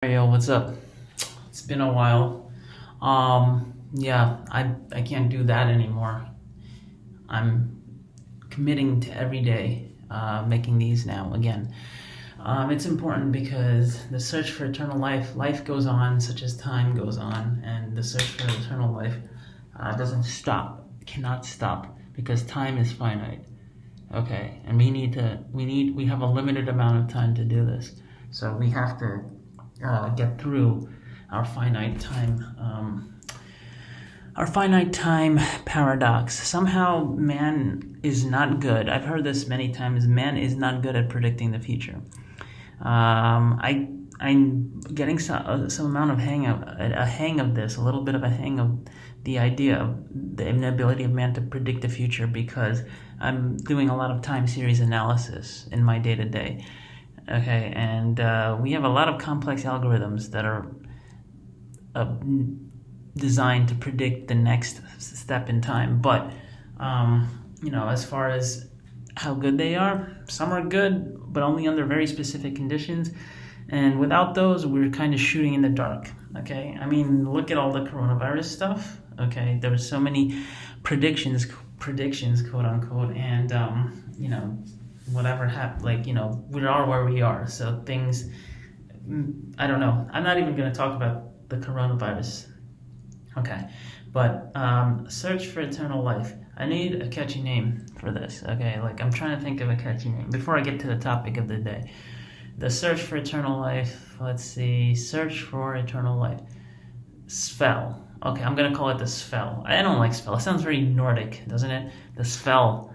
Yo, what's up? It's been a while. Yeah, I can't do that anymore. I'm committing to every day, making these now again. It's important because the search for eternal life goes on, such as time goes on, and the search for eternal life doesn't stop, cannot stop, because time is finite. Okay, and we have a limited amount of time to do this, so we have to get through our finite time paradox. Somehow man is not good. I've heard this many times. Man is not good at predicting the future. I'm getting some amount of hang of this, a little bit of a hang of the idea of the inability of man to predict the future, because I'm doing a lot of time series analysis in my day-to-day. Okay, and we have a lot of complex algorithms that are designed to predict the next step in time. But, as far as how good they are, some are good, but only under very specific conditions. And without those, we're kind of shooting in the dark. Okay, I mean, look at all the coronavirus stuff. Okay, there were so many predictions, quote unquote, and whatever happened, we are where we are. So things, I don't know. I'm not even going to talk about the coronavirus. Okay, but search for eternal life. I need a catchy name for this. Okay, I'm trying to think of a catchy name before I get to the topic of the day. The search for eternal life. Let's see. Search for eternal life. SFEL. Okay, I'm gonna call it the SFEL. I don't like SFEL. It sounds very Nordic, doesn't it? The SFEL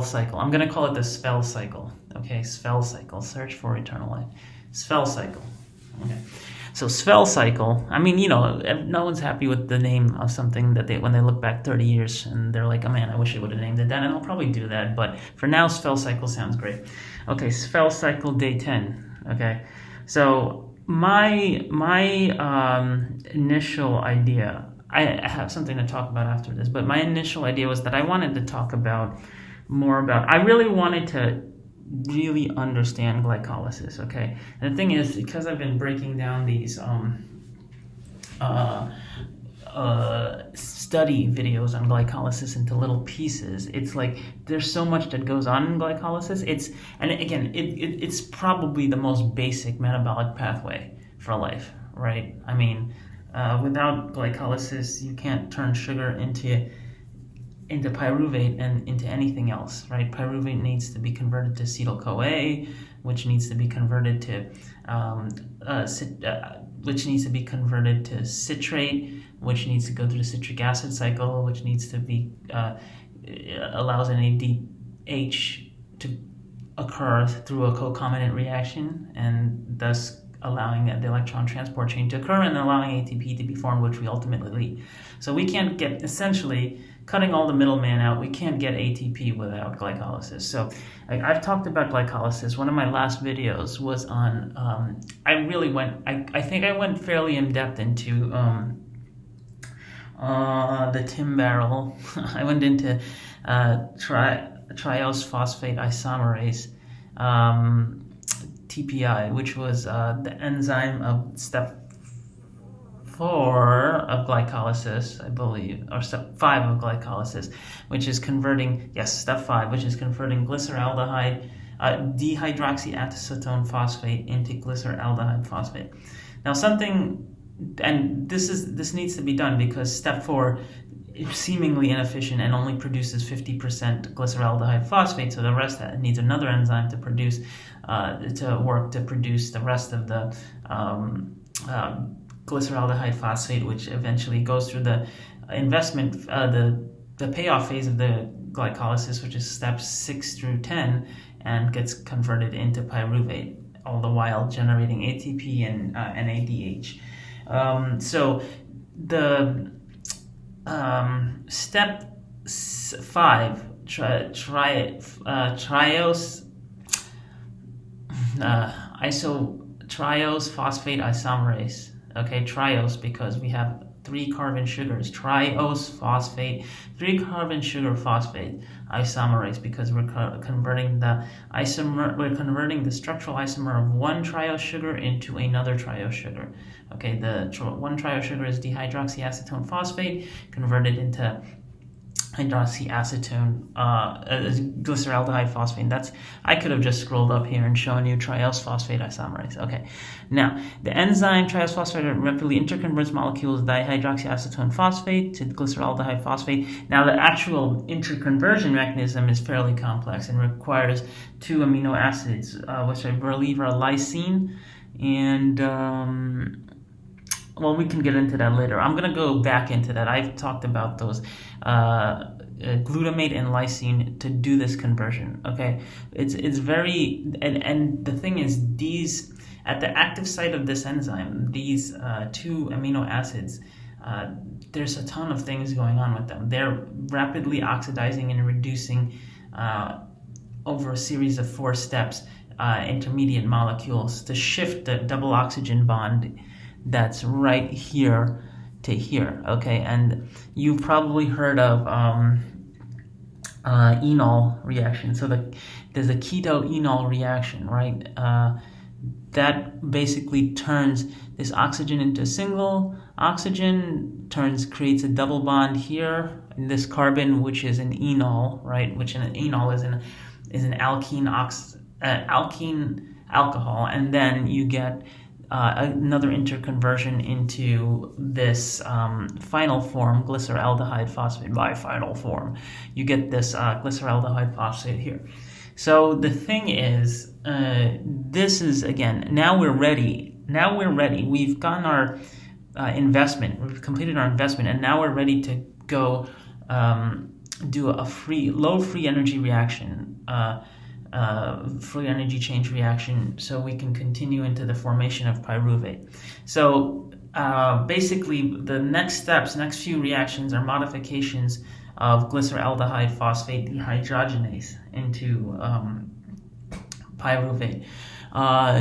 cycle. I'm gonna call it the SFEL cycle. Okay, SFEL cycle. Search for eternal life. SFEL cycle. Okay. So SFEL cycle, I mean, no one's happy with the name of something that when they look back 30 years and they're like, oh man, I wish I would have named it that, and I'll probably do that, but for now, SFEL cycle sounds great. Okay, SFEL cycle day 10, okay? So my initial idea, I have something to talk about after this, but my initial idea was that I wanted to talk I really wanted to really understand glycolysis, okay? And the thing is, because I've been breaking down these study videos on glycolysis into little pieces, it's like there's so much that goes on in glycolysis. It's probably the most basic metabolic pathway for life, right? I mean, without glycolysis, you can't turn sugar into pyruvate and into anything else, right? Pyruvate needs to be converted to acetyl-CoA, which needs to be converted to citrate, which needs to go through the citric acid cycle, which needs to be allows NADH to occur through a concomitant reaction, and thus allowing the electron transport chain to occur and allowing ATP to be formed, which we ultimately lead. So we can't get, essentially, cutting all the middleman out, we can't get ATP without glycolysis. So I've talked about glycolysis. One of my last videos was on, I think I went fairly in depth into the Tim barrel. I went into triose phosphate isomerase, TPI, which was the enzyme of step 4 of glycolysis, I believe, or step 5 of glycolysis, which is converting, step 5, which is converting glyceraldehyde, dehydroxyacetone phosphate into glyceraldehyde phosphate. Now this needs to be done because step 4 is seemingly inefficient and only produces 50% glyceraldehyde phosphate, so the rest needs another enzyme to produce, to produce the rest of the glyceraldehyde phosphate, which eventually goes through the the payoff phase of the glycolysis, which is steps 6 through 10, and gets converted into pyruvate, all the while generating ATP and NADH. So the step 5, triose phosphate isomerase. Okay, triose, because we have 3 carbon sugars, triose phosphate, 3 carbon sugar phosphate isomerase, because we're converting the structural isomer of one triose sugar into another triose sugar. Okay, the one triose sugar is dehydroxyacetone phosphate converted into hydroxyacetone, glyceraldehyde phosphate. I could have just scrolled up here and shown you triose phosphate isomerase. Okay, now the enzyme triose phosphate rapidly interconverts molecules dihydroxyacetone phosphate to glyceraldehyde phosphate. Now the actual interconversion mechanism is fairly complex and requires 2 amino acids, which I believe are lysine and well, we can get into that later. I'm going to go back into that. I've talked about those glutamate and lysine to do this conversion. Okay, it's very and the thing is, these at the active site of this enzyme, these 2 amino acids, there's a ton of things going on with them. They're rapidly oxidizing and reducing over a series of 4 steps intermediate molecules to shift the double oxygen bond that's right here to here. Okay, and you've probably heard of Enol reaction. So there's a keto-enol reaction, right? That basically turns this oxygen into a single oxygen, creates a double bond here in this carbon, which is an enol, right? Which an enol is an alkene alcohol, and then you get another interconversion into this final form, glyceraldehyde phosphate, bifinal form. You get this glyceraldehyde phosphate here. So the thing is, this is, again, now we're ready. We've gotten our investment. We've completed our investment, and now we're ready to go do a low free energy reaction, free energy change reaction, so we can continue into the formation of pyruvate. So basically, the next few reactions are modifications of glyceraldehyde phosphate dehydrogenase into pyruvate.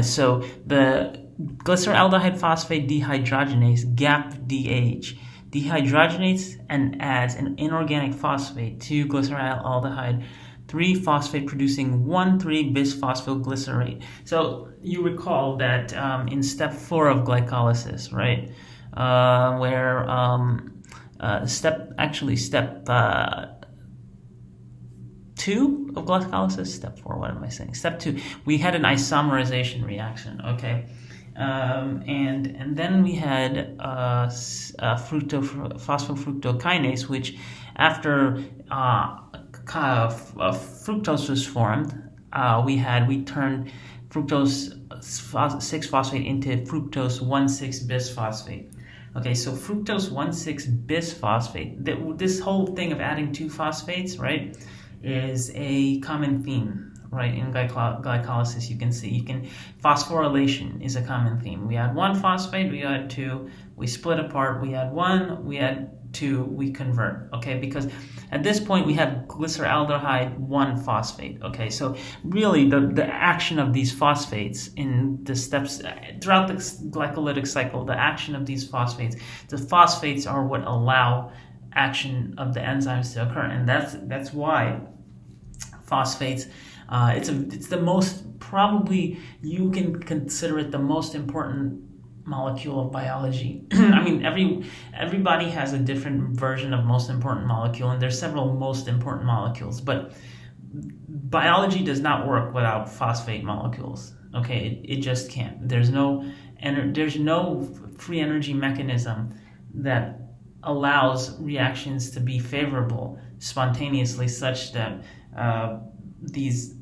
So the glyceraldehyde phosphate dehydrogenase, GAPDH, dehydrogenates and adds an inorganic phosphate to glyceraldehyde 3-phosphate producing 1,3-bisphosphoglycerate. So you recall that in step 4 of glycolysis, right, where step 2 of glycolysis, step 4, what am I saying? Step 2, we had an isomerization reaction, okay? And then we had phosphofructokinase, which after fructose was formed, we turned fructose 6-phosphate into fructose 1,6-bisphosphate. Okay, so fructose 1,6-bisphosphate, this whole thing of adding 2 phosphates, right, is a common theme, right, in glycolysis. You can see, phosphorylation is a common theme. We add 1 phosphate, we add 2, we split apart, we add 1, we add 2, we convert, okay, because at this point we have glyceraldehyde 1-phosphate, okay, so really the action of these phosphates in the steps throughout the glycolytic cycle, the action of these phosphates, the phosphates are what allow action of the enzymes to occur, and that's why phosphates, it's the most, probably you can consider it the most important molecule of biology. I mean, everybody has a different version of most important molecule, and there's several most important molecules, but biology does not work without phosphate molecules. Okay, it just can't. There's no free energy mechanism that allows reactions to be favorable spontaneously, such that these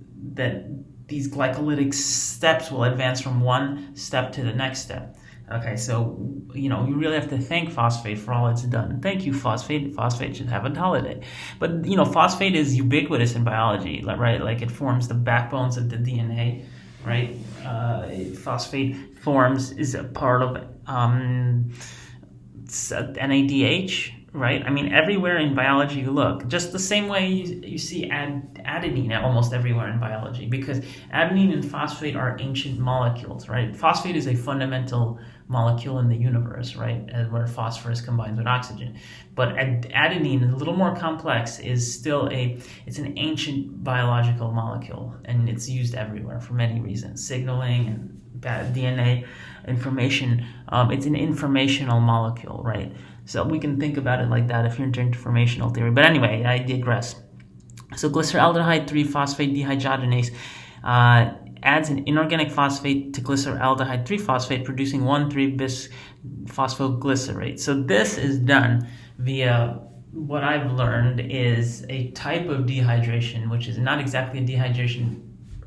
glycolytic steps will advance from one step to the next step. Okay, so, you really have to thank phosphate for all it's done. Thank you, phosphate. Phosphate should have a holiday. But, phosphate is ubiquitous in biology, right? Like, it forms the backbones of the DNA, right? Phosphate is a part of NADH, right? I mean, everywhere in biology you look, just the same way you see adenine almost everywhere in biology, because adenine and phosphate are ancient molecules, right? Phosphate is a fundamental molecule in the universe, right? Where phosphorus combines with oxygen. But adenine, a little more complex, is still it's an ancient biological molecule, and it's used everywhere for many reasons, signaling and DNA information. It's an informational molecule, right? So we can think about it like that if you're into informational theory. But anyway, I digress. So glyceraldehyde 3-phosphate dehydrogenase adds an inorganic phosphate to glyceraldehyde 3-phosphate, producing 1,3-bisphosphoglycerate. So this is done via what I've learned is a type of dehydration, which is not exactly a dehydration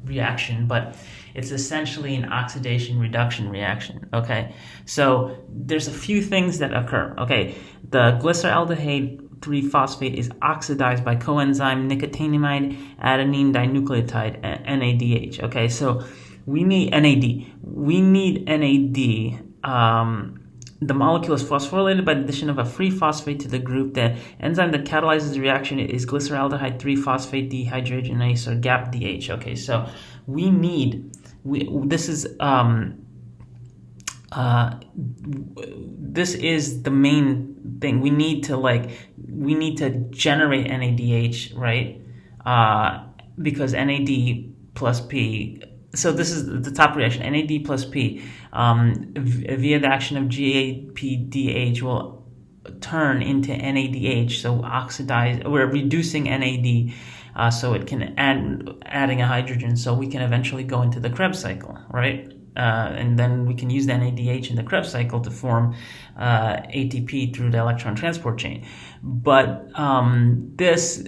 reaction, but it's essentially an oxidation reduction reaction, okay? So there's a few things that occur, okay? The glyceraldehyde 3-phosphate is oxidized by coenzyme nicotinamide adenine dinucleotide, NADH, okay? So we need NAD. We need NAD. The molecule is phosphorylated by the addition of a free phosphate to the group. The enzyme that catalyzes the reaction is glyceraldehyde 3-phosphate dehydrogenase, or GAPDH. Okay, so this is the main thing. We need to generate NADH, right? Because NAD plus P. So this is the top reaction, NAD plus P, via the action of GAPDH will turn into NADH, so we're reducing NAD, so it can adding a hydrogen, so we can eventually go into the Krebs cycle, right? And then we can use the NADH in the Krebs cycle to form ATP through the electron transport chain. But this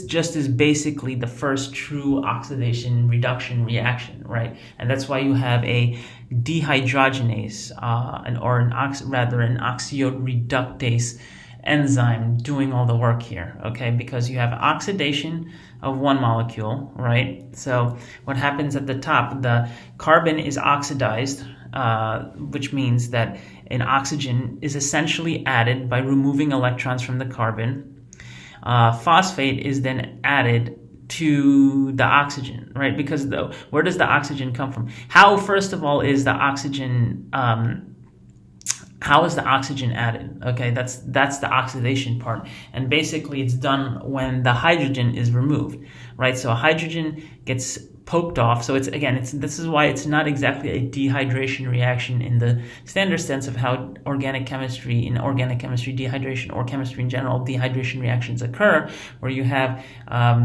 just is basically the first true oxidation reduction reaction, right? And that's why you have a dehydrogenase, an oxyreductase enzyme doing all the work here, okay? Because you have oxidation of one molecule, right? So what happens at the top, the carbon is oxidized, which means that an oxygen is essentially added by removing electrons from the carbon. Phosphate is then added to the oxygen, right? Because where does the oxygen come from? How, first of all, is the oxygen how is the oxygen added? Okay, that's the oxidation part. And basically it's done when the hydrogen is removed, right? So a hydrogen gets poked off. So this is why it's not exactly a dehydration reaction in the standard sense of how organic chemistry dehydration, or chemistry in general, dehydration reactions occur, where you have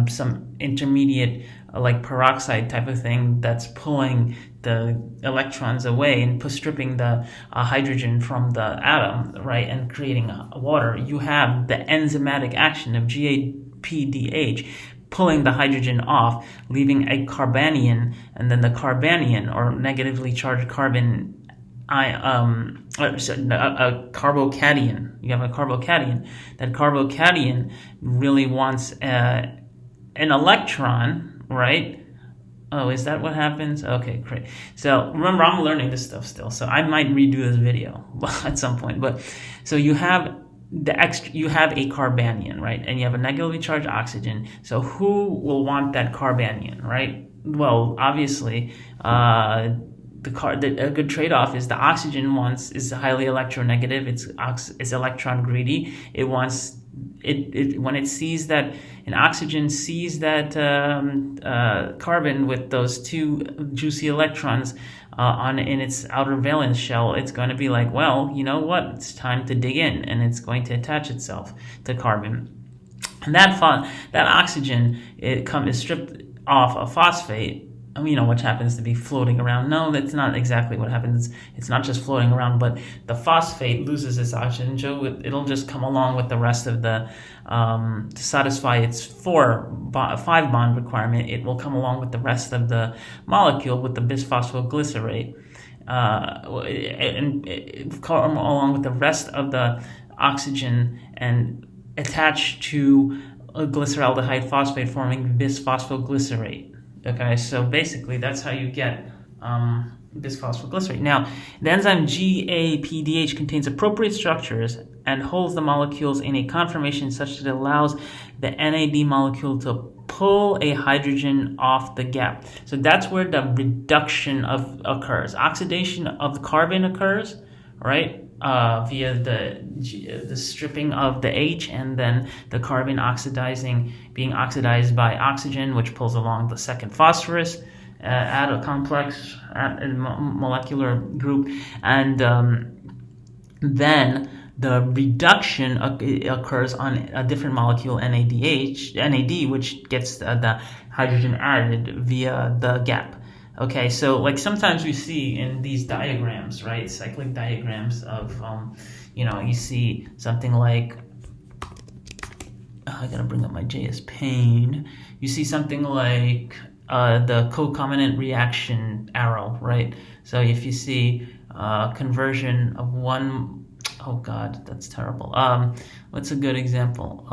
some intermediate like peroxide type of thing that's pulling the electrons away and stripping the hydrogen from the atom, right, and creating water. You have the enzymatic action of GAPDH pulling the hydrogen off, leaving a carbanion, and then the carbanion, or negatively charged carbon, a carbocation. You have a carbocation. That carbocation really wants an electron, right? Oh, is that what happens? Okay, great. So remember, I'm learning this stuff still, so I might redo this video at some point. But so you have you have a carbanion, right? And you have a negatively charged oxygen. So who will want that carbanion, right? Well, obviously, a good trade-off is the oxygen is highly electronegative. It's electron greedy. It wants when it sees that an oxygen sees that carbon with those two juicy electrons in its outer valence shell, it's going to be like, well, you know what? It's time to dig in, and it's going to attach itself to carbon. And that oxygen is stripped off a phosphate, which happens to be floating around. No, that's not exactly what happens. It's not just floating around, but the phosphate loses its oxygen, so it'll just come along with the rest of the, to satisfy its 5-bond requirement, it will come along with the rest of the molecule with the bisphosphoglycerate, and come along with the rest of the oxygen and attach to a glyceraldehyde phosphate, forming bisphosphoglycerate. Okay, so basically that's how you get bisphosphoglycerate. Now, the enzyme GAPDH contains appropriate structures and holds the molecules in a conformation such that it allows the NAD molecule to pull a hydrogen off the gap. So that's where the reduction occurs. Oxidation of the carbon occurs, right? Via the stripping of the H, and then the carbon being oxidized by oxygen, which pulls along the second phosphorus add a complex molecular group, and then the reduction occurs on a different molecule, NAD, which gets the hydrogen added via the gap. Okay, so like sometimes we see in these diagrams, right, cyclic diagrams of, you see something like, I gotta bring up my JS pane. You see something like the concomitant reaction arrow, right? So if you see conversion of one, oh God, that's terrible. What's a good example?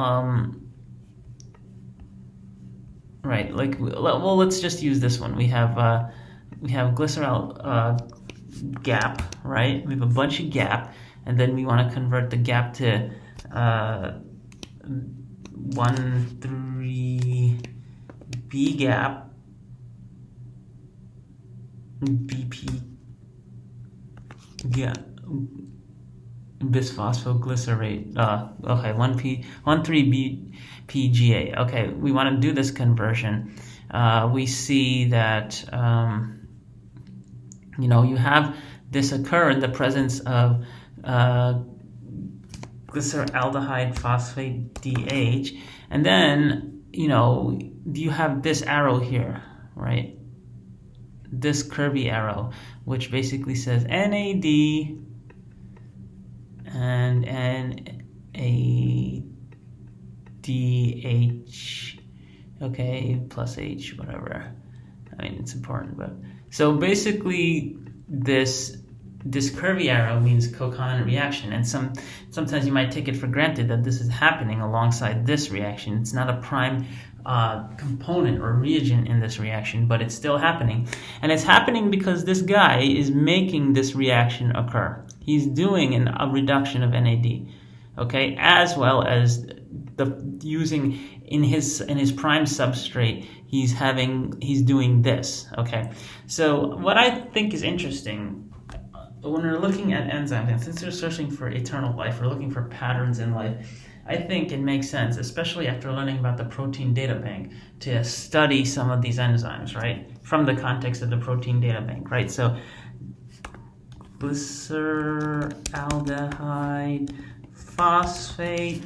Right, like, well, let's just use this one. We have glycerol gap, right? We have a bunch of gap, and then we want to convert the gap to 1,3-B gap, BP gap, bisphosphoglycerate. Okay, 1,3-BPGA. Okay, we want to do this conversion. We see that you have this occur in the presence of glyceraldehyde phosphate DH, and then you have this arrow here, right? This curvy arrow, which basically says NAD and NADH, okay, plus H, whatever. I mean, it's important, but so basically this curvy arrow means concomitant reaction, and sometimes you might take it for granted that this is happening alongside this reaction. It's not a prime component or reagent in this reaction, but it's still happening. And it's happening because this guy is making this reaction occur. He's doing a reduction of NAD, okay, as well as using in his prime substrate, he's doing this, okay. So what I think is interesting when we're looking at enzymes, and since we're searching for eternal life, we're looking for patterns in life, I think it makes sense, especially after learning about the protein data bank, to study some of these enzymes, right, from the context of the protein data bank, right? So Glyceraldehyde phosphate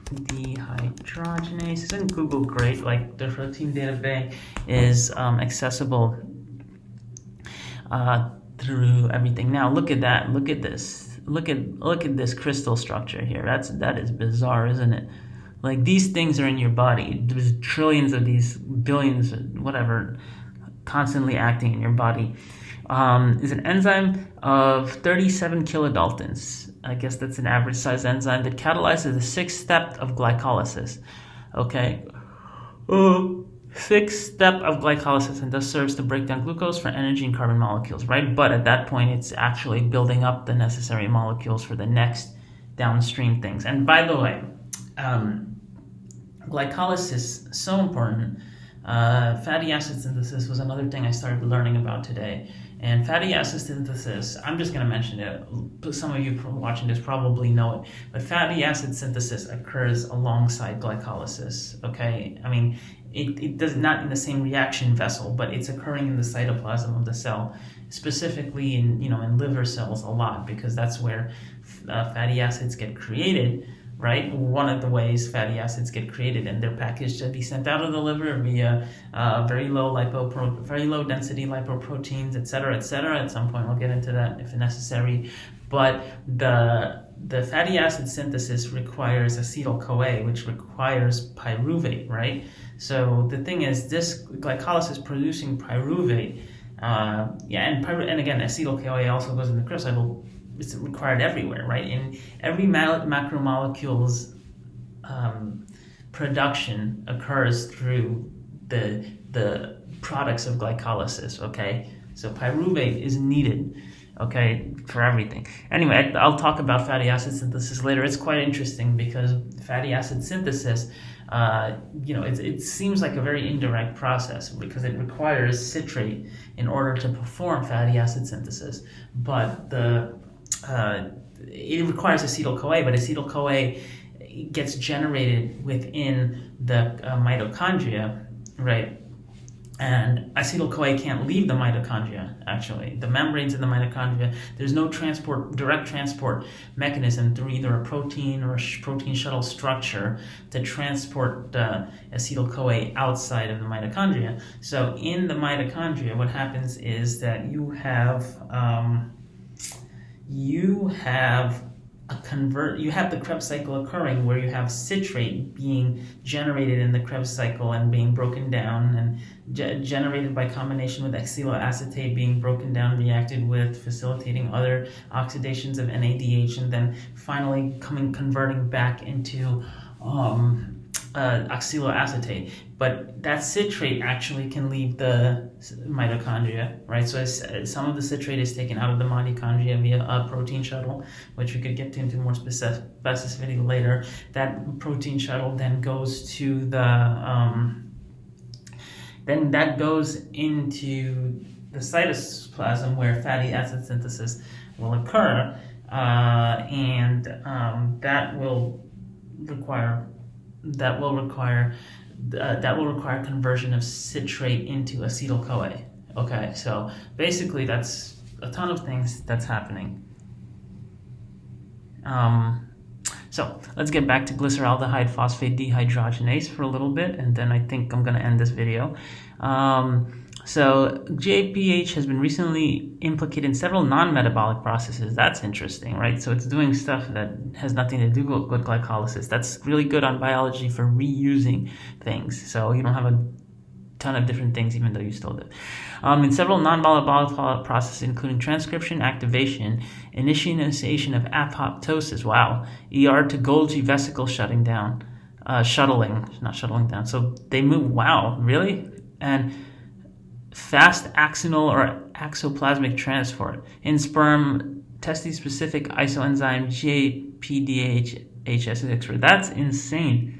dehydrogenase is in Google. Great, like the protein data bank is accessible through everything. Now look at that. Look at this. Look at this crystal structure here. That is bizarre, isn't it? Like, these things are in your body. There's trillions of these, billions, whatever, constantly acting in your body. Is an enzyme of 37 kilodaltons. I guess that's an average size enzyme that catalyzes the sixth step of glycolysis. Okay. Sixth step of glycolysis, and thus serves to break down glucose for energy and carbon molecules, right? But at that point, it's actually building up the necessary molecules for the next downstream things. And by the way, glycolysis, so important. Fatty acid synthesis was another thing I started learning about today. And fatty acid synthesis, I'm just going to mention it. Some of you watching this probably know it. But fatty acid synthesis occurs alongside glycolysis, okay? I mean, it does not in the same reaction vessel, but it's occurring in the cytoplasm of the cell, specifically in liver cells a lot, because that's where fatty acids get created, right? One of the ways fatty acids get created, and they're packaged to be sent out of the liver via very low density lipoproteins, et cetera, et cetera. At some point, we'll get into that if necessary. But the fatty acid synthesis requires acetyl-CoA, which requires pyruvate, right? So the thing is, this glycolysis producing pyruvate, and again, acetyl-CoA also goes in the Krebs cycle. It's required everywhere, right? In every macromolecule's production occurs through the products of glycolysis, okay? So pyruvate is needed, okay, for everything. Anyway, I'll talk about fatty acid synthesis later. It's quite interesting because fatty acid synthesis, it seems like a very indirect process because it requires citrate in order to perform fatty acid synthesis. But it requires acetyl-CoA, but acetyl-CoA gets generated within the mitochondria, right? And acetyl-CoA can't leave the mitochondria, actually. The membranes in the mitochondria, there's no direct transport mechanism through either a protein or a protein shuttle structure to transport acetyl-CoA outside of the mitochondria. So in the mitochondria, what happens is that you have the Krebs cycle occurring where you have citrate being generated in the Krebs cycle and being broken down and generated by combination with acetylacetate being broken down, reacted with, facilitating other oxidations of NADH, and then finally converting back into oxaloacetate. But that citrate actually can leave the mitochondria, right? So some of the citrate is taken out of the mitochondria via a protein shuttle, which we could get into more specificity later. That protein shuttle then goes to that goes into the cytoplasm where fatty acid synthesis will occur, and that will require conversion of citrate into acetyl-CoA. Okay, so basically that's a ton of things that's happening. So let's get back to glyceraldehyde phosphate dehydrogenase for a little bit, and then I think I'm going to end this video. So GAPDH has been recently implicated in several non-metabolic processes. That's interesting, right? So it's doing stuff that has nothing to do with glycolysis. That's really good on biology for reusing things. So you don't have a ton of different things, even though you still do. In several non-metabolic processes, including transcription, activation, initiation of apoptosis, wow, ER to Golgi vesicle shuttling, not shuttling down. So they move, wow, really? And fast axonal or axoplasmic transport. In sperm, testis-specific isoenzyme GAPDH HS6. That's insane.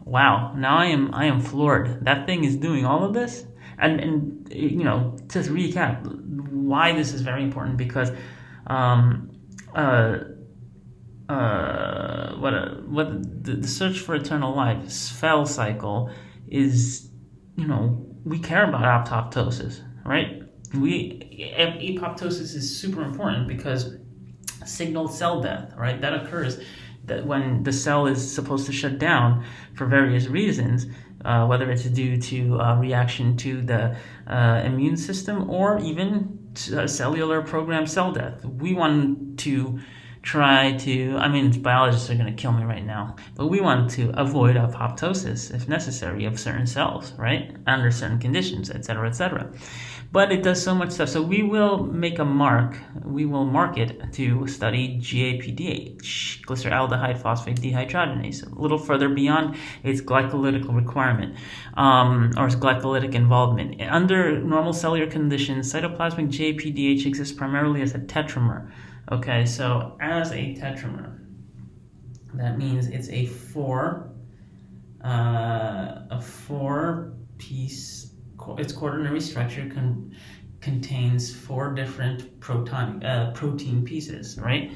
Wow, now I am floored. That thing is doing all of this? And to recap, why this is very important, because the search for eternal life, SFEL cycle, is, we care about apoptosis, right? Apoptosis is super important because signal cell death, right? That occurs that when the cell is supposed to shut down for various reasons, whether it's due to reaction to the immune system or even cellular programmed cell death. We want to biologists are going to kill me right now, but we want to avoid apoptosis if necessary of certain cells, right? Under certain conditions, etc., etc. But it does so much stuff. So we will mark it to study GAPDH, glyceraldehyde phosphate dehydrogenase, a little further beyond its glycolytic requirement, or its glycolytic involvement. Under normal cellular conditions, cytoplasmic GAPDH exists primarily as a tetramer. Okay, so as a tetramer, that means it's a four-piece. Its quaternary structure contains four different protein pieces, right?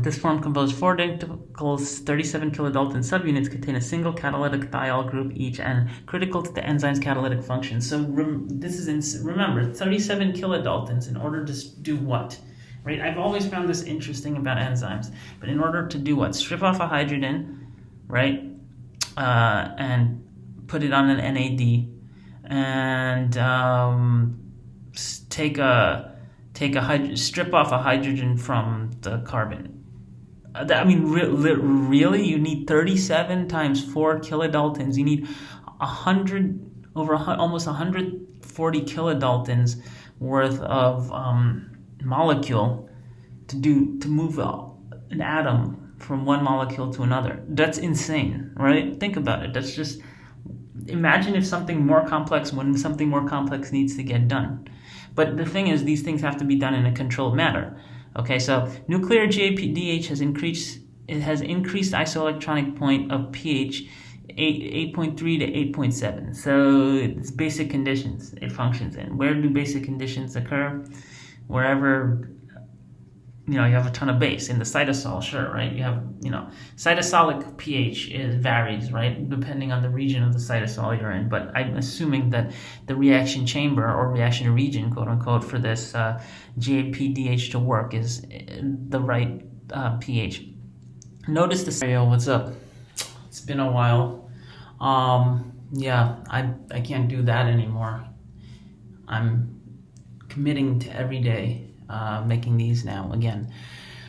This form composes four identical 37 kilodalton subunits contain a single catalytic thiol group each and critical to the enzyme's catalytic function. So remember, 37 kilodaltons in order to do what? Right? I've always found this interesting about enzymes, but in order to do what? Strip off a hydrogen, right? And put it on an NAD, and strip off a hydrogen from the carbon. Really, you need 37 times 4 kilodaltons. You need almost 140 kilodaltons worth of molecule to move an atom from one molecule to another. That's insane, right? Think about it. imagine if when something more complex needs to get done. But the thing is, these things have to be done in a controlled manner. Okay, so nuclear GAPDH has increased isoelectronic point of pH 8.3 to 8.7. So it's basic conditions it functions in. Where do basic conditions occur? Wherever you have a ton of base. In the cytosol, sure, right? You have, cytosolic pH varies, right, depending on the region of the cytosol you're in. But I'm assuming that the reaction chamber or reaction region, quote unquote, for this GAPDH to work is the right pH. Notice the scenario. What's up? It's been a while. Yeah, I can't do that anymore. I'm committing to every day. Making these now again.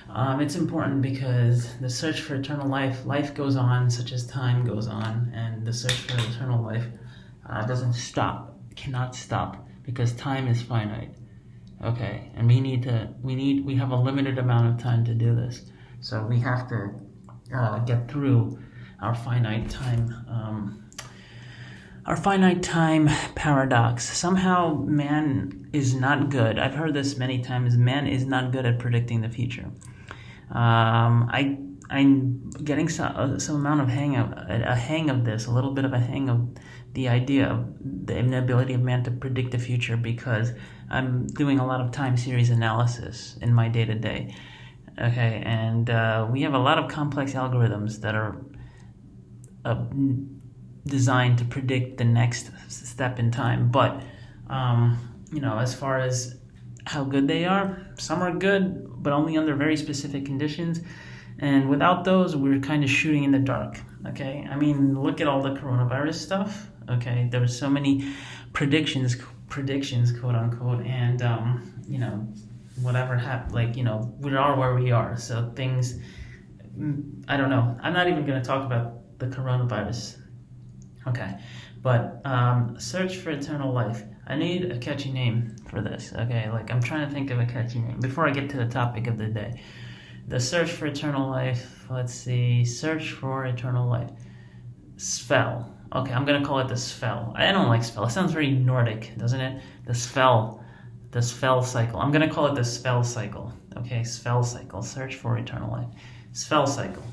It's important because the search for eternal life goes on, such as time goes on, and the search for eternal life doesn't stop, cannot stop, because time is finite. Okay, and we have a limited amount of time to do this, so we have to get through our finite time paradox. Somehow man is not good. I've heard this many times. Man is not good at predicting the future. I'm getting some amount of hang of this, a little bit of a hang of the idea of the inability of man to predict the future, because I'm doing a lot of time series analysis in my day-to-day. Okay, and we have a lot of complex algorithms that are designed to predict the next step in time, but as far as how good they are, some are good, but only under very specific conditions, and without those, we're kind of shooting in the dark. Okay, I mean, look at all the coronavirus stuff. Okay, there were so many predictions, quote unquote, and whatever happened, we are where we are. So things, I don't know. I'm not even going to talk about the coronavirus. Okay, but search for eternal life. I need a catchy name for this. Okay, I'm trying to think of a catchy name before I get to the topic of the day. The search for eternal life. Let's see. Search for eternal life. SFEL. Okay, I'm gonna call it the SFEL. I don't like SFEL. It sounds very Nordic, doesn't it? The SFEL cycle. I'm gonna call it the SFEL cycle. Okay, SFEL cycle. Search for eternal life. SFEL cycle.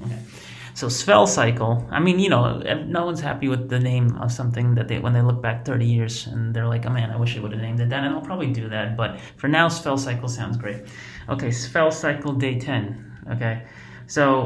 Okay. So SFEL cycle, I mean, no one's happy with the name of something that when they look back 30 years and they're like, oh man, I wish I would have named it that, and I'll probably do that, but for now, SFEL cycle sounds great. Okay, SFEL cycle day 10, okay? So